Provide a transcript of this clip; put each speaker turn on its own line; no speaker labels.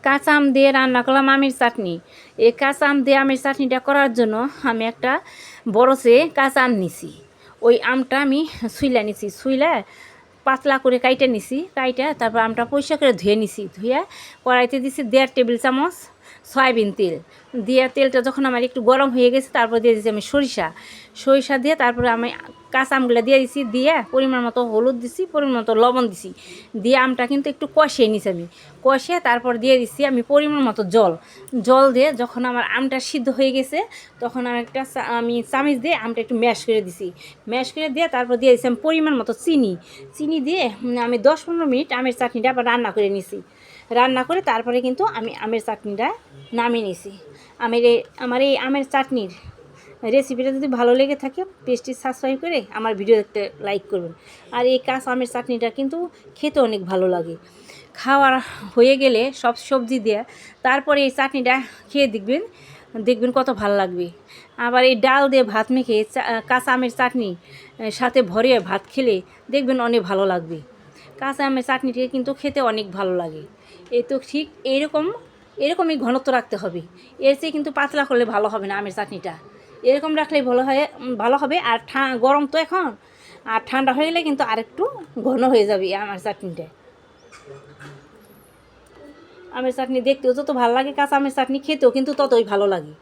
কাঁচা আম দিয়ে রান্না করলাম আমের চাটনি। এই কাঁচা আম দিয়ে আমের চাটনিটা করার জন্য আমি একটা বড় সে কাঁচা আম নিছি। ওই আমটা আমি ছুইলা নিছি, ছুইলা পাতলা করে কাইটে নিছি, কাইটা তারপর আমটা পরিষ্কার করে ধুয়ে নিছি, ধুয়ে কড়াইতে দিছি 1.5 টেবিল চামচ সয়াবিন তেল দিয়ে, তেলটা যখন আমার একটু গরম হয়ে গেছে তারপর দিয়ে দিচ্ছি আমি সরিষা দিয়ে তারপরে আমি কাঁচা আমগুলো দিয়ে দিছি, দিয়ে পরিমাণ মতো হলুদ দিছি, পরিমাণ মতো লবণ দিছি, দিয়ে আমটা কিন্তু একটু কষিয়ে নিছি, আমি কষিয়ে তারপর দিয়ে দিচ্ছি আমি পরিমাণ মতো জল দিয়ে যখন আমার আমটা সিদ্ধ হয়ে গেছে তখন আমি চামিচ দিয়ে আমটা একটু ম্যাশ করে দিছি, ম্যাশ করে দিয়ে তারপর দিয়ে দিচ্ছি আমি পরিমাণ মতো চিনি দিয়ে আমি 10-15 মিনিট আমের চাটনিটা আবার রান্না করে নিছি। রান্না করে তারপরে কিন্তু আমি আমের চাটনিটা নামিয়ে নিছি। আমার এই আমের চাটনির রেসিপিটা যদি ভালো লেগে থাকে পেজটি সাবস্ক্রাইব করে আমার ভিডিও দেখতে লাইক করবেন। আর এই কাঁচা আমের চাটনিটা কিন্তু খেতে অনেক ভালো লাগে। খাওয়ার হয়ে গেলে সব সবজি দিয়ে তারপরে এই চাটনিটা খেয়ে দেখবেন কত ভালো লাগবে। আবার এই ডাল দিয়ে ভাত মেখে কাঁচা আমের চাটনি সাথে ভরিয়ে ভাত খেলে দেখবেন অনেক ভালো লাগবে। কাঁচা আমের চাটনিটা কিন্তু খেতে অনেক ভালো লাগে। এই তো ঠিক এরকমই ঘনত্ব রাখতে হবে, এর চেয়ে কিন্তু পাতলা করলে ভালো হবে না। আমের চাটনিটা এরকম রাখলেই ভালো হবে। আর গরম তো এখন, আর ঠান্ডা হয়ে গেলে কিন্তু আরেকটু ঘন হয়ে যাবে আমের চাটনিটা। আমের চাটনি দেখতেও যত ভালো লাগে, কাঁচা আমের চাটনি খেতেও কিন্তু ততই ভালো লাগে।